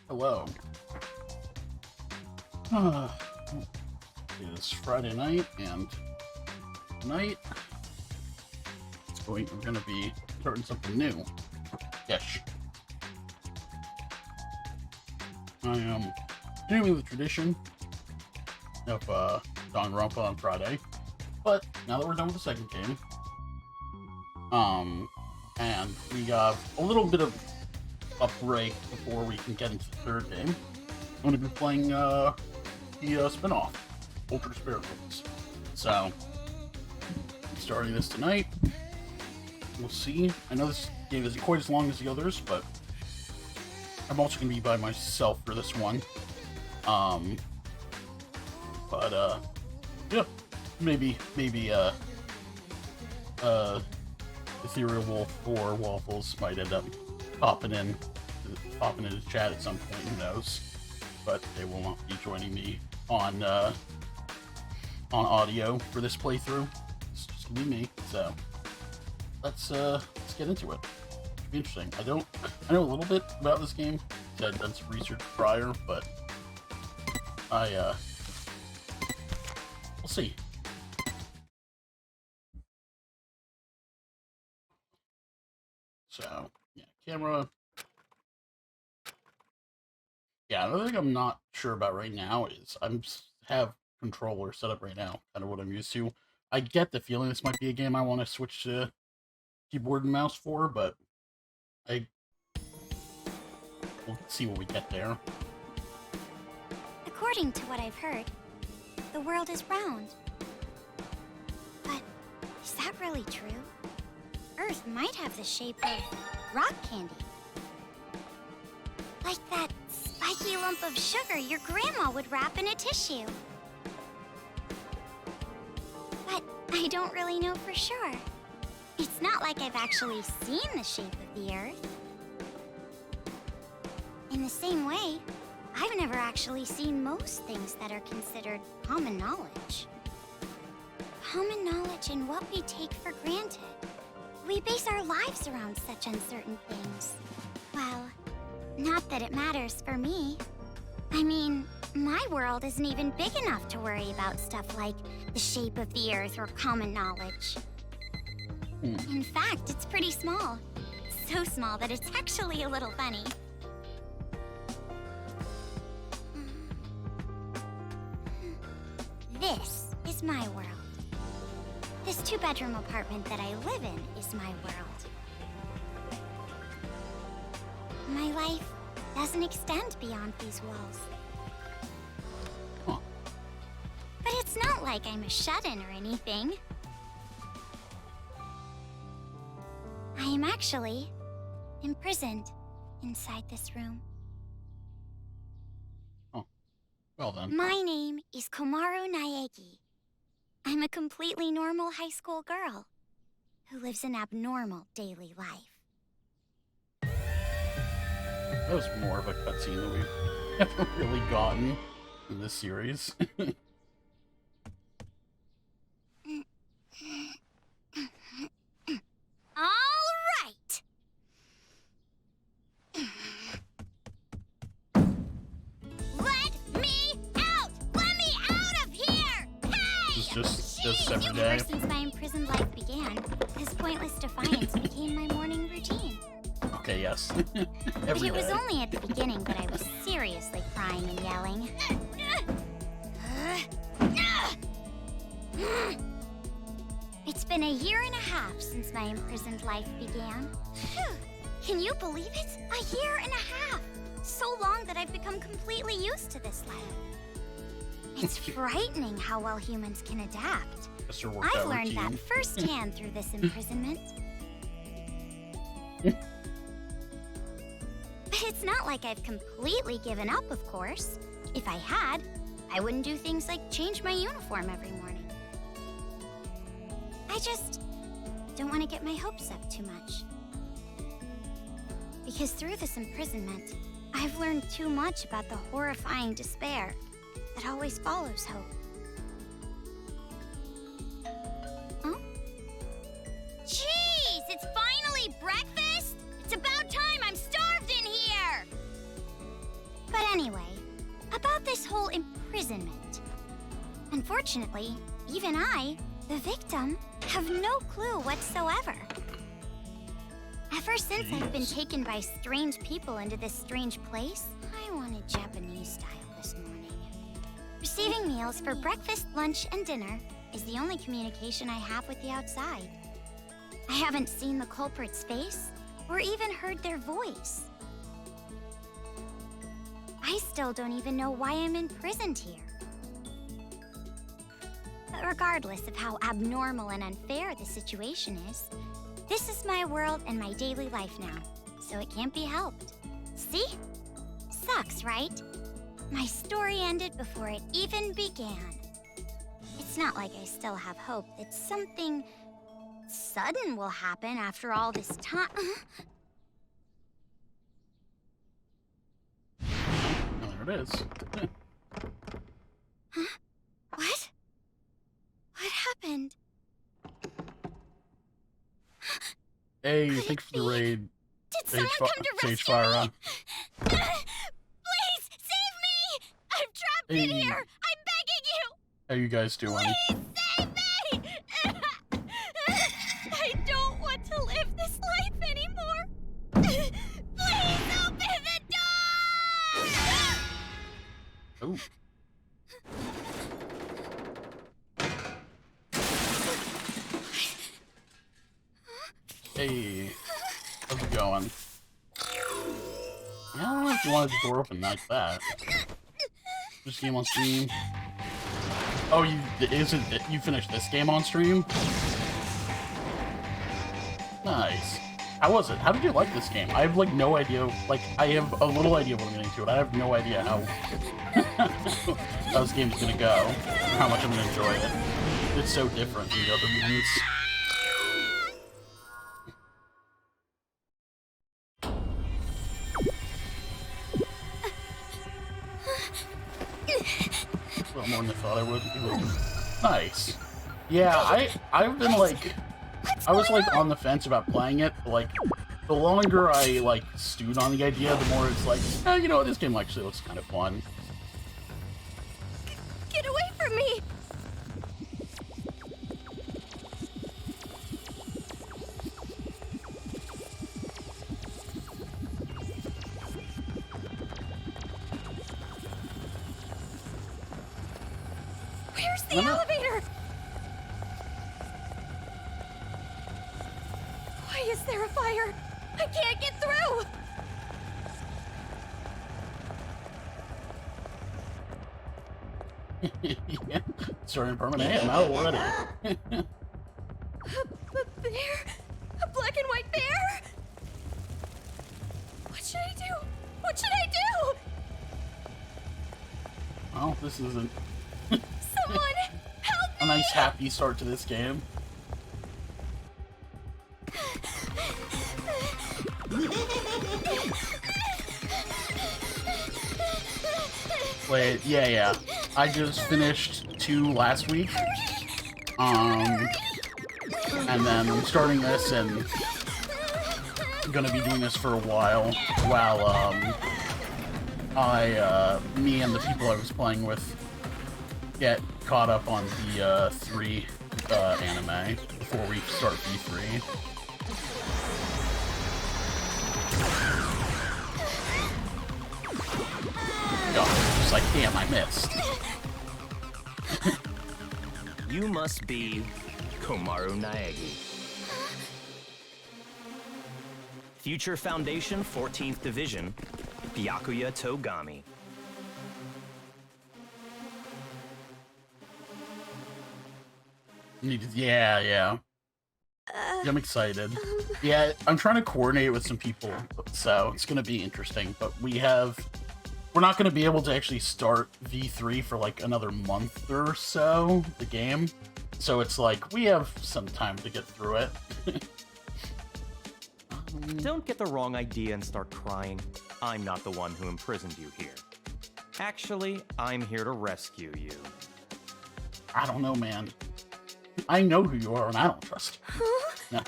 Hello. It is Friday night, and tonight we're going to be starting something new. Yes. I am continuing the tradition of Danganronpa on Friday, but now that we're done with the second game, and we have a little bit of a break before we can get into the third game, I'm going to be playing the spin-off, Ultra Spirituals. So, I'm starting this tonight. We'll see. I know this game isn't quite as long as the others, but I'm also going to be by myself for this one. Yeah, maybe, Ethereal Wolf or Waffles might end up popping into chat at some point, who knows. But they will not be joining me on audio for this playthrough. It's just gonna be me, so let's get into it. It'll be interesting. I know a little bit about this game, because I'd done some research prior, but we'll see. So, yeah, camera. Yeah, another thing I'm not sure about right now is have controller set up right now, kind of what I'm used to. I get the feeling this might be a game I want to switch to keyboard and mouse for, but we'll see what we get there. According to what I've heard, the world is round. But is that really true? Earth might have the shape of rock candy. Like that spiky lump of sugar your grandma would wrap in a tissue. But I don't really know for sure. It's not like I've actually seen the shape of the Earth. In the same way, I've never actually seen most things that are considered common knowledge. Common knowledge in what we take for granted. We base our lives around such uncertain things. Well, not that it matters for me. I mean, my world isn't even big enough to worry about stuff like the shape of the Earth or common knowledge. In fact, it's pretty small. So small that it's actually a little funny. This is my world. This two-bedroom apartment that I live in is my world. My life doesn't extend beyond these walls. Huh. But it's not like I'm a shut-in or anything. I am actually imprisoned inside this room. Oh, well then. My name is Komaru Naegi. I'm a completely normal high school girl who lives an abnormal daily life. That was more of a cutscene than we've ever really gotten in this series. All right. Let me out! Let me out of here! Hey! This is just Jeez, every day. ever since my imprisoned life began, this pointless defiance became my morning routine. Okay, yes. But Every it was day. only at the beginning that I was seriously crying and yelling. It's been a year and a half since my imprisoned life began. Can you believe it? A year and a half! So long that I've become completely used to this life. It's frightening how well humans can adapt. That's your workout I've learned routine. that firsthand through this imprisonment. But it's not like I've completely given up, of course. If I had, I wouldn't do things like change my uniform every morning. I just don't want to get my hopes up too much. Because through this imprisonment, I've learned too much about the horrifying despair that always follows hope. Huh? Jeez, it's finally breakfast? It's about time, I'm starved in here! Anyway, about this whole imprisonment. Unfortunately, even I, the victim, have no clue whatsoever. Ever since I've been taken by strange people into this strange place, I wanted Japanese style this morning. Receiving meals for breakfast, lunch, and dinner is the only communication I have with the outside. I haven't seen the culprit's face or even heard their voice. I still don't even know why I'm imprisoned here. But regardless of how abnormal and unfair the situation is, this is my world and my daily life now, so it can't be helped. See? Sucks, right? My story ended before it even began. It's not like I still have hope that something sudden will happen after all this time. There it is. Huh? What? What happened? Hey, thanks for the raid. Did someone come to rescue me? Please, save me! I'm trapped in here! I'm begging you! How you guys doing? Please, save me! I don't want to live this life anymore! Please, open the door! Oh. Hey, how's it going? I don't know if you wanted the door open like that. This game on stream. Oh, you finished this game on stream? Nice. How was it? How did you like this game? I have like no idea. Like I have a little idea what I'm getting to, but I have no idea how how this game's gonna go, or how much I'm gonna enjoy it. It's so different from the other ones. A lot more than I thought I would. It was nice. Yeah, I've been like, I was like on the fence about playing it, but like the longer I like stewed on the idea, the more it's like, oh, you know what, this game actually looks kind of fun. Get away from me! Where's the elevator? Why is there a fire? I can't get through! Yeah, starting permanent. Hey, I'm out already. A bear? A black and white bear? What should I do? What should I do? Well, this isn't Someone help me! a nice happy start to this game. Wait, yeah. I just finished 2 last week. And then I'm starting this and I'm gonna be doing this for a while me and the people I was playing with get caught up on the 3 anime before we start V3. Oh, just like, damn, I missed. You must be Komaru Naegi. Future Foundation 14th Division, Byakuya Togami. Yeah. I'm excited. Yeah, I'm trying to coordinate with some people, so it's gonna be interesting. But we're not gonna be able to actually start V3 for like another month or so, the game. So it's like, we have some time to get through it. Don't get the wrong idea and start crying. I'm not the one who imprisoned you here. Actually, I'm here to rescue you. I don't know, man. I know who you are, and I don't trust you.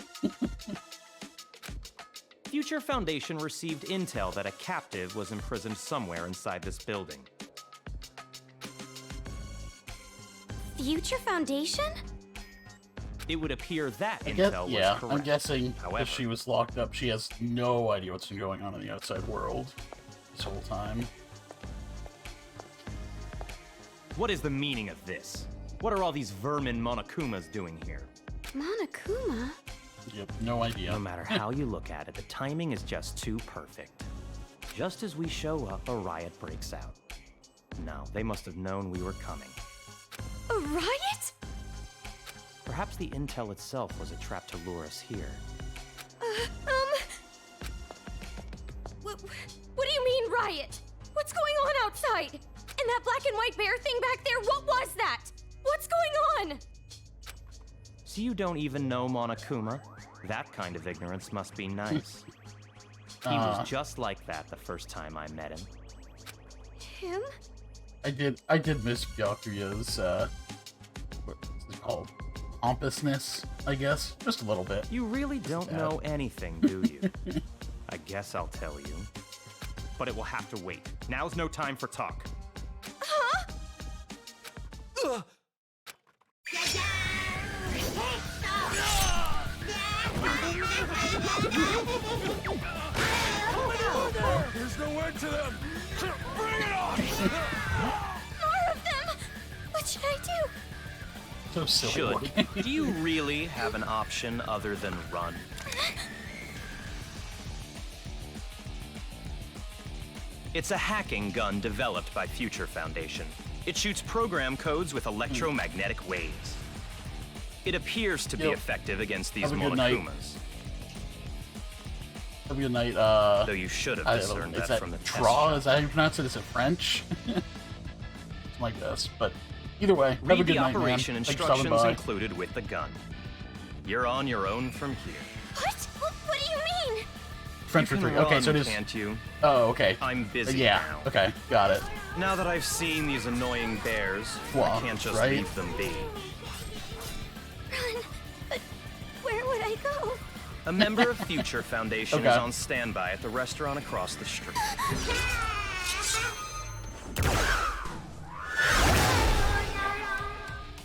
No. Future Foundation received intel that a captive was imprisoned somewhere inside this building. Future Foundation? It would appear that intel was correct. I'm guessing However, if she was locked up, she has no idea what's been going on in the outside world this whole time. what is the meaning of this? What are all these vermin Monokumas doing here? Monokuma? Yep, no idea. No matter how you look at it, the timing is just too perfect. Just as we show up, a riot breaks out. No, they must have known we were coming. A riot? Perhaps the intel itself was a trap to lure us here. What do you mean, riot? What's going on outside? And that black and white bear thing back there, what was that? What's going on? So you don't even know Monokuma? That kind of ignorance must be nice. He was just like that the first time I met him. Him? I did miss Byakuya's, what's it called? Pompousness, I guess? Just a little bit. You really don't know anything, do you? I guess I'll tell you. But it will have to wait. Now's no time for talk. Huh? There's no end to them! Bring it on! More of them! What should I do? So silly. Should. Do you really have an option other than run? It's a hacking gun developed by Future Foundation. It shoots program codes with electromagnetic waves. It appears to be effective against these Have a good night. Monokumas. Have a good night, Though you should have I don't discerned know, is that from the test. Tra? Is that how you pronounce it? Is it French? Something like this, but either way, have a Read good the night, operation man. Thanks for stopping instructions by. included with the gun. You're on your own from here. What do you mean? French for You three. can Okay, run, so it is. can't you? Oh, okay. I'm busy Yeah. now. Okay, got it. Now that I've seen these annoying bears, I Well, can't just right? leave them be. Run. But where would I go? A member of Future Foundation is Okay. on standby at the restaurant across the street.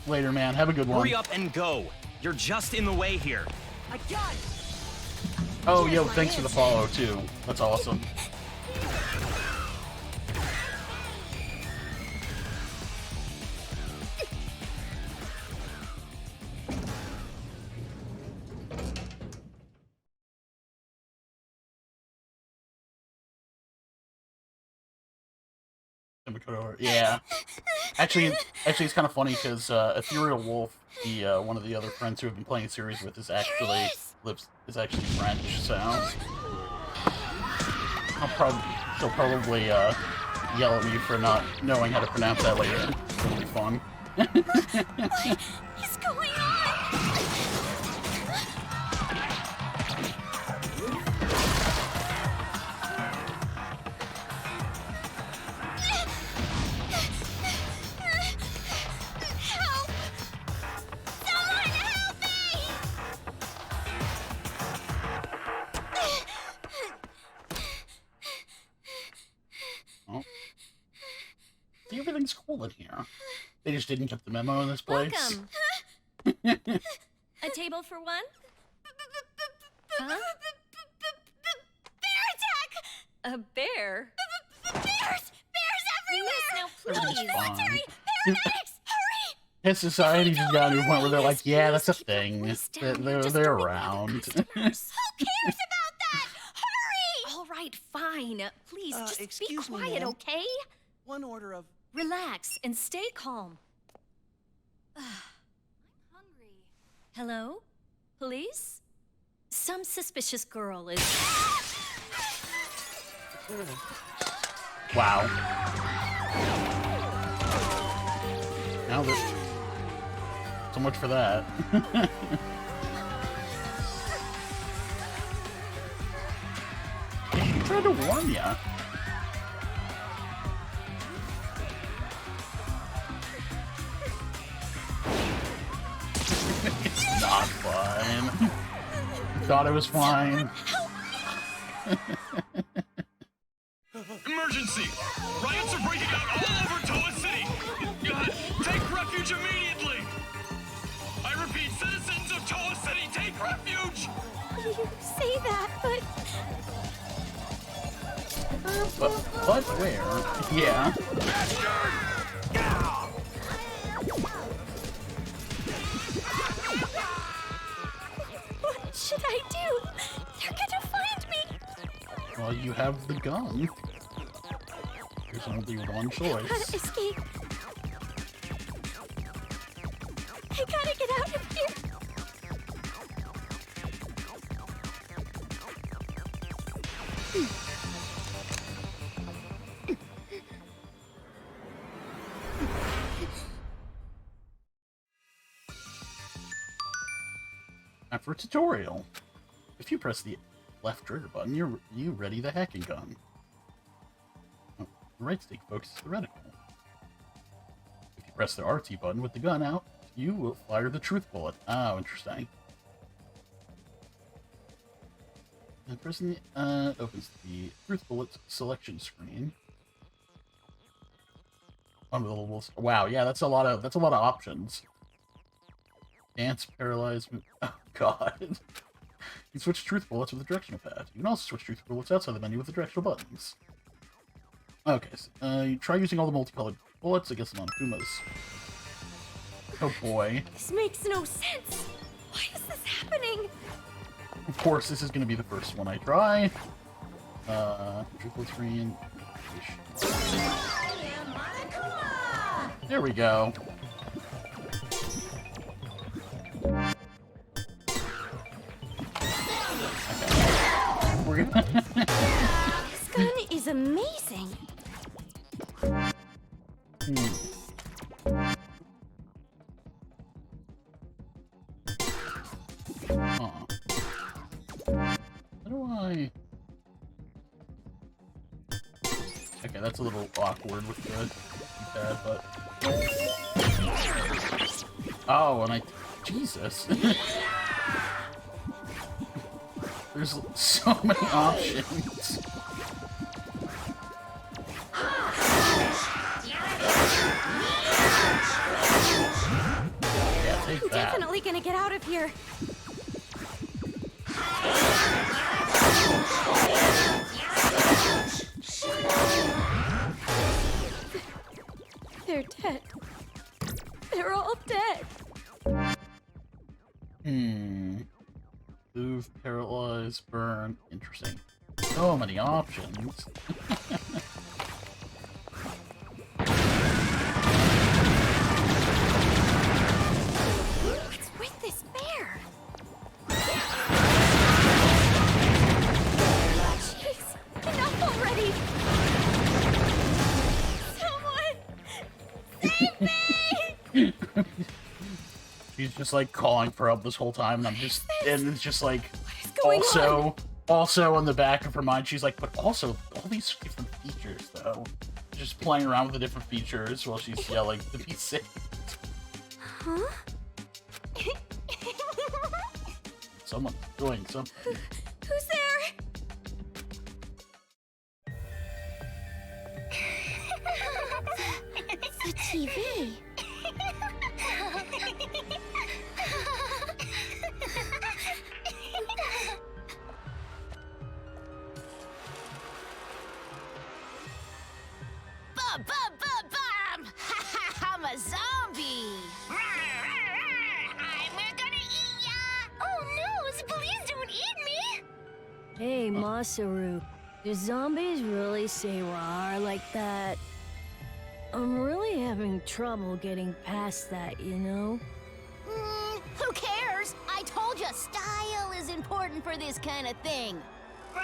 Later, man. Have a good one. Hurry up and go! You're just in the way here. I got it. Oh, yo, thanks for the follow, too. That's awesome. Yeah. Actually, it's kind of funny because Ethereal Wolf, the one of the other friends who have been playing the series with, is actually French. So she'll probably yell at me for not knowing how to pronounce that later. It'll be fun. What is going on? Help! Someone help me! Oh. See, everything's cool in here. They just didn't get the memo in this place. Welcome. A table for one? Huh? Bear attack! A bear? Bears! Bears everywhere! Miss, now Everything's please! fine. Military! Paramedics! Hurry! His society just got to a point where they're like, yeah, that's a Please keep your thing. voice down. They're Just they're worry about the around. customers. Who cares about that? Hurry! All right, fine. Please, just be excuse me, quiet, ma'am. okay? One order of... Relax and stay calm. I'm hungry. Hello? Police? Some suspicious girl is... Wow. Now there's so much for that. She tried to warn ya. It's not fine. Thought it was fine. Emergency! Riots are breaking out all over Toa City! Take refuge immediately! I repeat, citizens of Toa City, take refuge! You say that, but But where? Yeah. what should I do? They're gonna find me. Well, you have the gun. There's only one choice. Gotta escape. I gotta get out of here. Now for a tutorial. If you press the left trigger button, you ready the hacking gun. The right stick focuses the reticle. If you press the RT button with the gun out, you will fire the truth bullet. Oh, interesting. And pressing the opens the truth bullet selection screen. Wow, yeah, that's a lot of options. Dance, paralyze, oh god. You can switch truth bullets with the directional pad. You can also switch truth bullets outside the menu with the directional buttons. Okay, so, you try using all the multicolored bullets against the Monkumas. Oh boy. This makes no sense. Why is this happening? Of course, this is going to be the first one I try. Truth bullet screen. There we go. We're gonna This gun is amazing. How do I... Okay, that's a little awkward with the keypad, but... Oh, and Jesus. There's so many options. Yeah, take I'm that. definitely gonna get out of here. They're dead. They're all dead. Move, paralyze, burn. Interesting. So many options. What's with this bear? Jeez, enough already! Someone save me! She's just like calling for help this whole time, and I'm just, and it's just like, What is going on? also on the back of her mind, she's like, but also all these different features though. Just playing around with the different features while she's yelling to be saved. Huh? Someone's doing something. Who's there? The TV. Bum! I'm a zombie! We're gonna eat ya! Oh no! Please don't eat me! Hey, Masaru. Do zombies really say rawr like that? I'm really having trouble getting past that, you know? Who cares? I told you, style is important for this kind of thing. I'm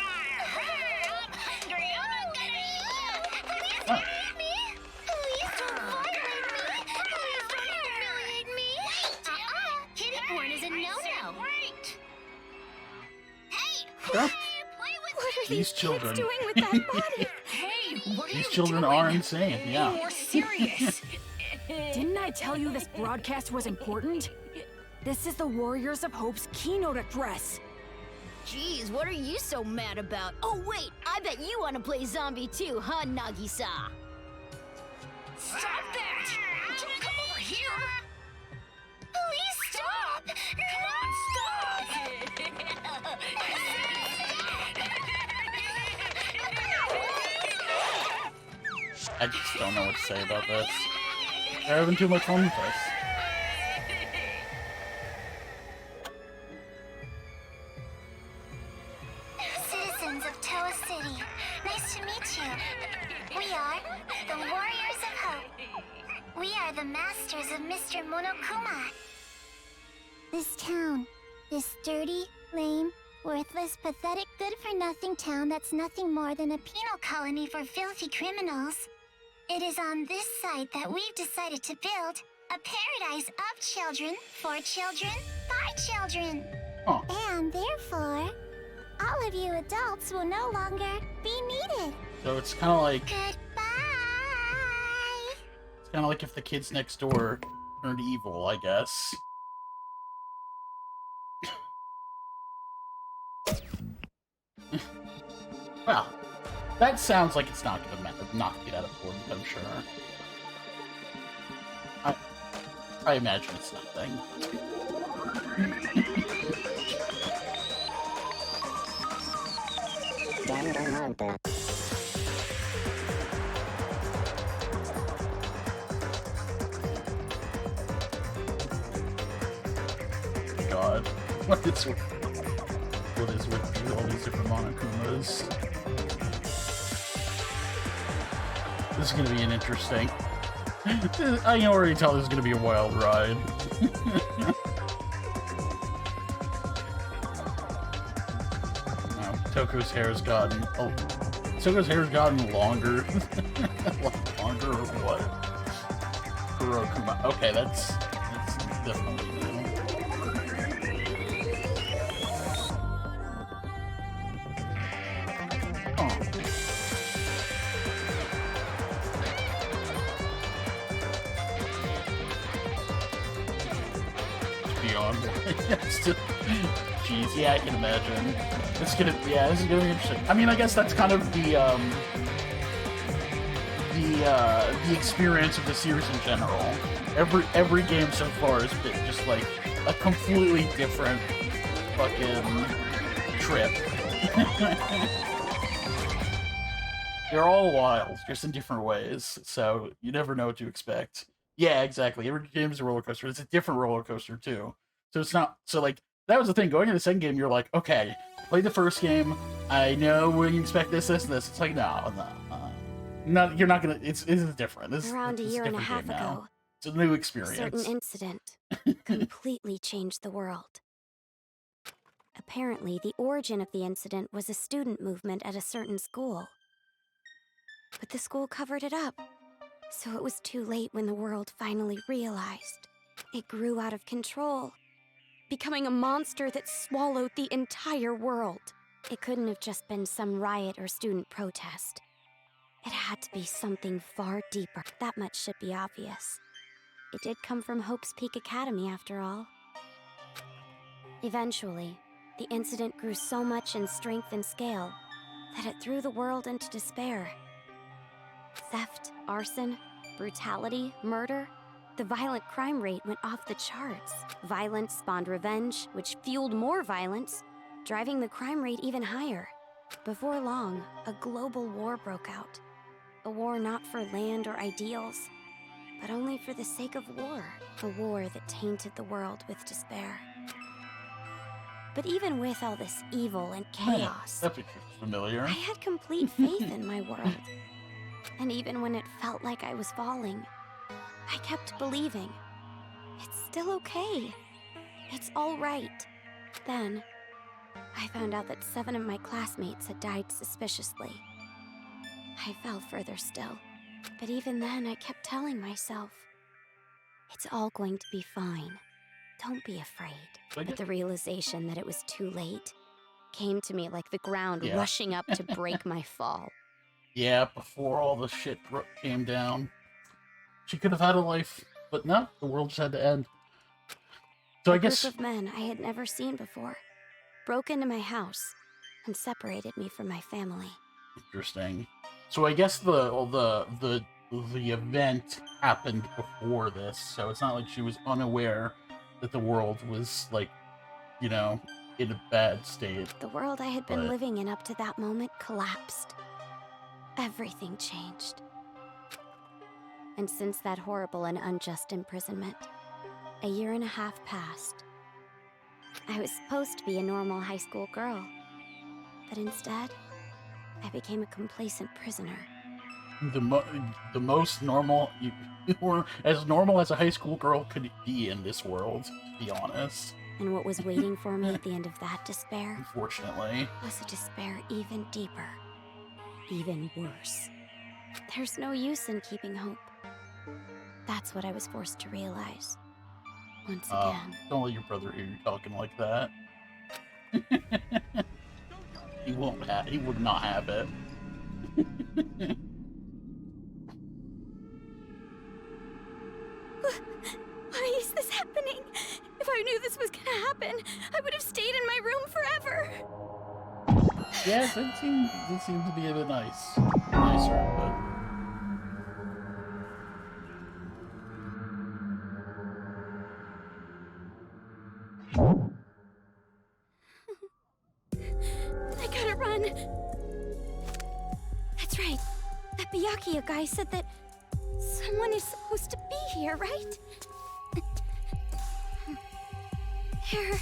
hungry. I'm gonna eat you. Please don't eat me. Please don't violate me. Please don't humiliate me. Kitty porn is a no-no. Wait. Hey, Huh? play with What are These these children. kids doing with that body? Hey, what are These you children doing? are insane, Be yeah. more serious. Didn't I tell you this broadcast was important? This is the Warriors of Hope's keynote address. Geez, what are you so mad about? Oh, wait, I bet you want to play zombie too, huh, Nagisa? Stop that! Don't come over here! Please stop! Come on, stop! I just don't know what to say about this. They're having too much fun with this. Citizens of Toa City, nice to meet you. We are the Warriors of Hope. We are the masters of Mr. Monokuma. This town, this dirty, lame, worthless, pathetic, good-for-nothing town that's nothing more than a penal colony for filthy criminals. It is on this site that we've decided to build a paradise of children, for children, by children. Oh. And therefore, all of you adults will no longer be needed. So it's kind of like Goodbye. it's kind of like if the kids next door turned evil, I guess. Well, that sounds like it's not gonna knock it out of board, I'm sure. I imagine it's nothing. Danganronpa. God, what is with all these different Monokumas? This is gonna be an interesting. I can already tell this is gonna be a wild ride. Toko's hair's gotten longer. Longer or what? Kurokuma. Okay, that's definitely new. Oh. Beyond. Jeez, yeah, I can imagine. This is gonna be interesting. I mean, I guess that's kind of the experience of the series in general. Every game so far has been just like a completely different fucking trip. They're all wild, just in different ways, so you never know what to expect. Yeah, exactly. Every game is a roller coaster. It's a different roller coaster too. So it's not like that was the thing. Going into the second game, you're like, okay, play the first game. I know we can expect this, and this. It's like, no. You're not gonna. It's different. Around a year and a half ago, it's a new a experience. certain incident completely changed the world. Apparently, the origin of the incident was a student movement at a certain school. But the school covered it up, so it was too late when the world finally realized. It grew out of control, becoming a monster that swallowed the entire world. It couldn't have just been some riot or student protest. It had to be something far deeper. That much should be obvious. It did come from Hope's Peak Academy, after all. Eventually, the incident grew so much in strength and scale that it threw the world into despair. Theft, arson, brutality, murder. The violent crime rate went off the charts. Violence spawned revenge, which fueled more violence, driving the crime rate even higher. Before long, a global war broke out. A war not for land or ideals, but only for the sake of war. A war that tainted the world with despair. But even with all this evil and chaos, That picture's familiar. I had complete faith in my world. And even when it felt like I was falling, I kept believing. It's still okay. It's all right. Then, I found out that 7 of my classmates had died suspiciously. I fell further still. But even then, I kept telling myself, it's all going to be fine. Don't be afraid. But the realization that it was too late came to me like the ground rushing up to break my fall. Yeah, before all the shit came down. She could have had a life, but no, the world just had to end. So I guess A group of men I had never seen before. broke into my house and separated me from my family. Interesting. So I guess the event happened before this, so it's not like she was unaware that the world was, like, you know, in a bad state. The world I had been But- living in up to that moment collapsed. Everything changed. And since that horrible and unjust imprisonment, a year and a half passed. I was supposed to be a normal high school girl, but instead, I became a complacent prisoner. The most normal, you were as normal as a high school girl could be in this world, to be honest. And what was waiting for me at the end of that despair Unfortunately. was a despair even deeper, even worse. There's no use in keeping hope. That's what I was forced to realize. Once again. Don't let your brother hear you talking like that. He would not have it. Why is this happening? If I knew this was gonna happen, I would have stayed in my room forever. Yeah, that seemed to be a bit nicer, but... I gotta run. That's right. That Byakuya guy said that someone is supposed to be here, right? They're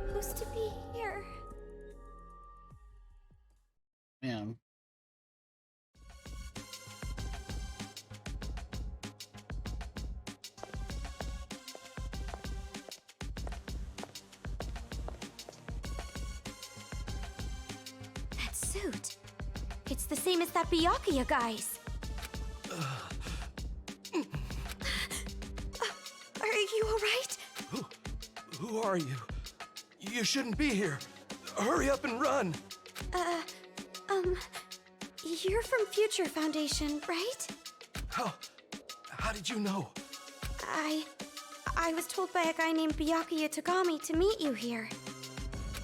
supposed to be here. Man. That suit. It's the same as that Byakuya guy's. Are you alright? Who are you? You shouldn't be here. Hurry up and run. You're from Future Foundation, right? How did you know? I was told by a guy named Byakuya Togami to meet you here.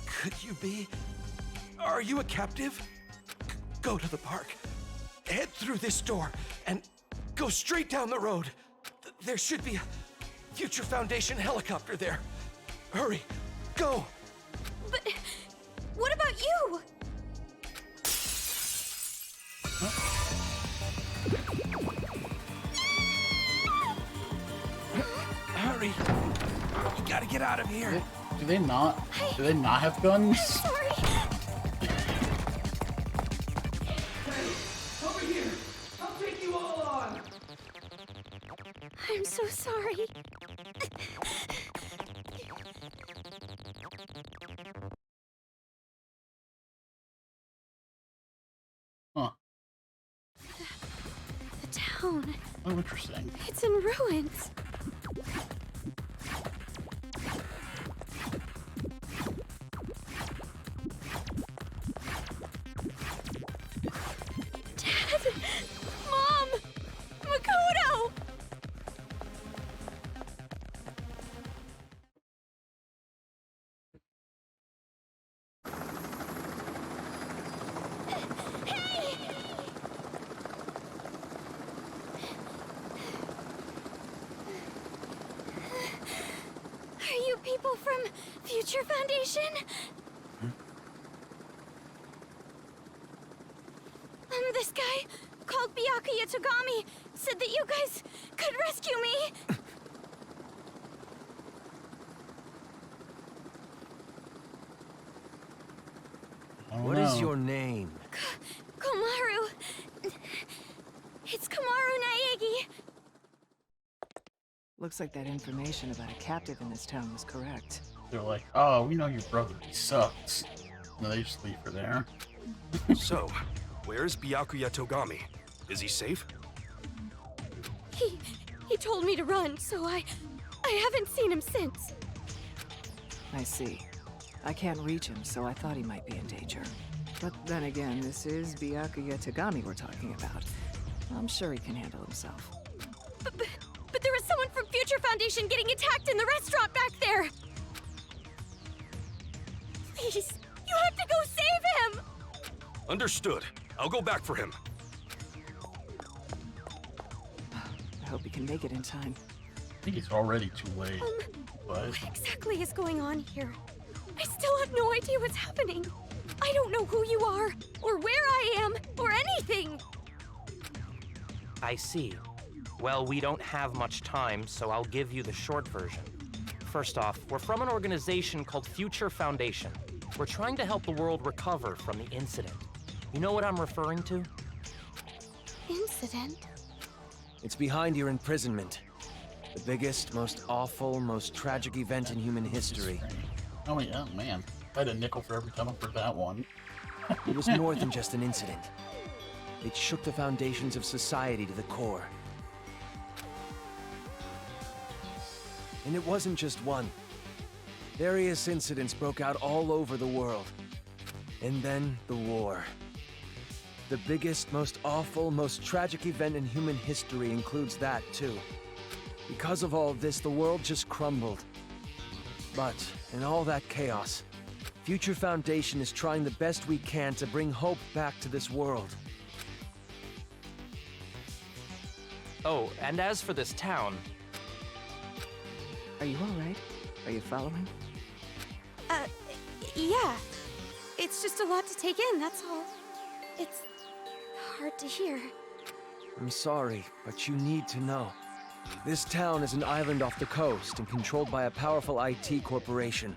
Could you be? Are you a captive? Go to the park. Head through this door and go straight down the road. There should be a Future Foundation helicopter there. Hurry, go. But what about you? Hurry. You gotta get out of here. Do they not have guns? Sorry. Over here. I'll take you all on. I'm so sorry. Huh. The town. Oh, interesting. It's in ruins. Dad! Mom! Makoto! Hey! Are you people from Future Foundation? This guy, called Byakuya Togami, said that you guys could rescue me. What is your name? Komaru. It's Komaru Naegi. Looks like that information about a captive in this town was correct. They're like, oh, we know your brother. He sucks. No, they just leave her there. So, where's Byakuya Togami? Is he safe? He told me to run, so I haven't seen him since. I see. I can't reach him, so I thought he might be in danger. But then again, this is Byakuya Togami we're talking about. I'm sure he can handle himself. But there was someone from Future Foundation getting attacked in the restaurant back there. Please, you have to go save him! Understood. I'll go back for him. I hope he can make it in time. I think it's already too late. But What exactly is going on here? I still have no idea what's happening. I don't know who you are, or where I am, or anything. I see. Well, we don't have much time, so I'll give you the short version. First off, we're from an organization called Future Foundation. We're trying to help the world recover from the incident. You know what I'm referring to? Incident? It's behind your imprisonment. The biggest, most awful, most tragic event in human history. oh yeah, man. I had a nickel for every time I heard that one. It was more than just an incident. It shook the foundations of society to the core. And it wasn't just one. Various incidents broke out all over the world. And then the war. The biggest, most awful, most tragic event in human history includes that, too. Because of all of this, the world just crumbled. But, in all that chaos, Future Foundation is trying the best we can to bring hope back to this world. Oh, and as for this town, Are you alright? Are you following? Yeah. It's just a lot to take in, that's all. It's hard to hear. I'm sorry, but you need to know. This town is an island off the coast and controlled by a powerful IT corporation.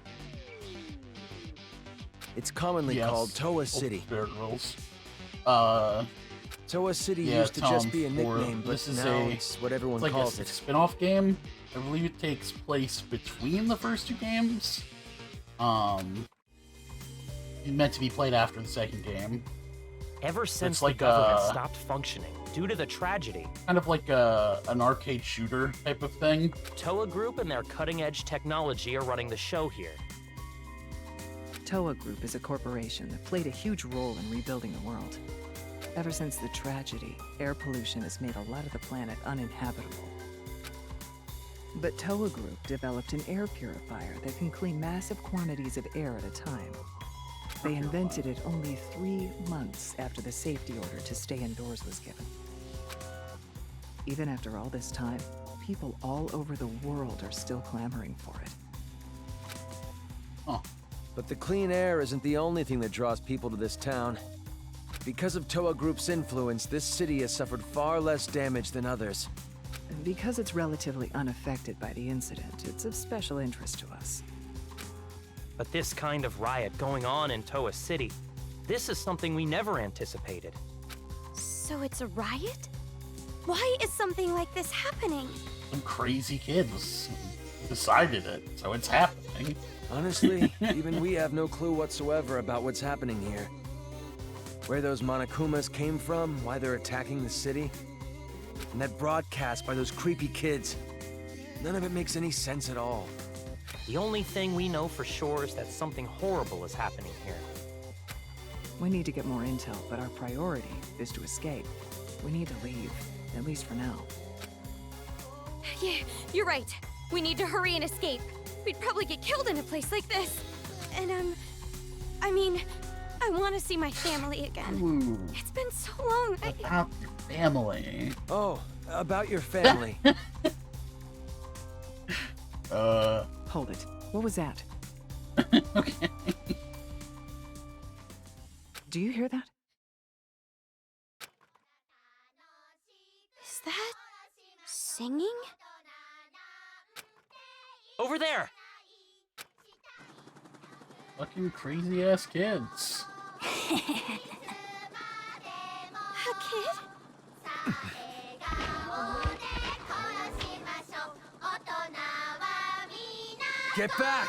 It's commonly called Toa City. Spirit rules. Toa City Yeah, used to just be a Tom, nickname, but this is now it's what everyone like calls a it. spin-off game. I believe it takes place between the first two games. It's meant to be played after the second game. ever since like the government a- stopped functioning due to the tragedy, Kind of like an arcade shooter type of thing. Toa Group and their cutting-edge technology are running the show here. Toa Group is a corporation that played a huge role in rebuilding the world. Ever since the tragedy, air pollution has made a lot of the planet uninhabitable. But Toa Group developed an air purifier that can clean massive quantities of air at a time. They invented it only 3 months after the safety order to stay indoors was given. Even after all this time, people all over the world are still clamoring for it. Huh. But the clean air isn't the only thing that draws people to this town. Because of Toa Group's influence, this city has suffered far less damage than others. And because it's relatively unaffected by the incident, it's of special interest to us. But this kind of riot going on in Toa City, this is something we never anticipated. So it's a riot? Why is something like this happening? Some crazy kids decided it, so it's happening. Honestly, even we have no clue whatsoever about what's happening here. Where those Monokumas came from, why they're attacking the city, and that broadcast by those creepy kids. None of it makes any sense at all. The only thing we know for sure is that something horrible is happening here. We need to get more intel, but our priority is to escape. We need to leave, at least for now. Yeah, you're right. We need to hurry and escape. We'd probably get killed in a place like this. And I want to see my family again. Ooh, It's been so long. about your family. Oh, about your family. Hold it. What was that? Okay. Do you hear that? Is that singing? Over there! Fucking crazy ass kids. A kid? Get back!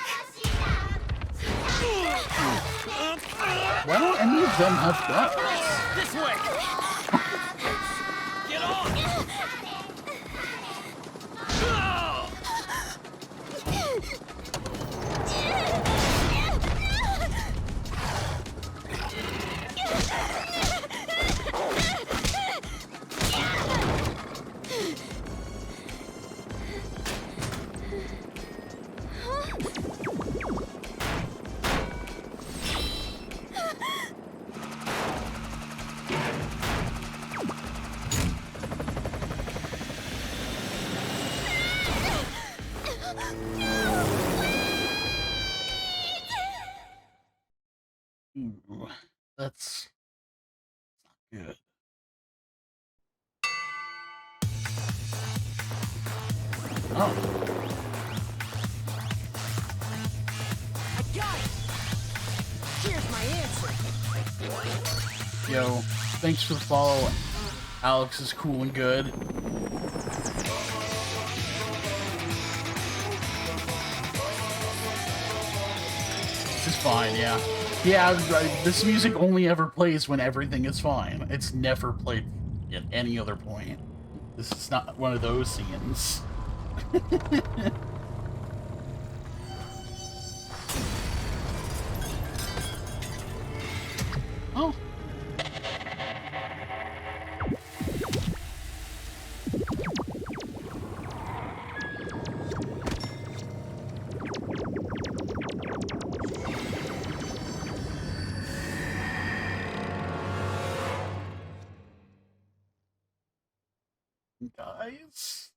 Why don't any of them have guns? This way! Get on! That's good. Oh. I got it! Here's my answer. Yo, thanks for the follow. Alex is cool and good. This is fine, yeah. Yeah, this music only ever plays when everything is fine. It's never played at any other point. This is not one of those scenes. Oh. Guys.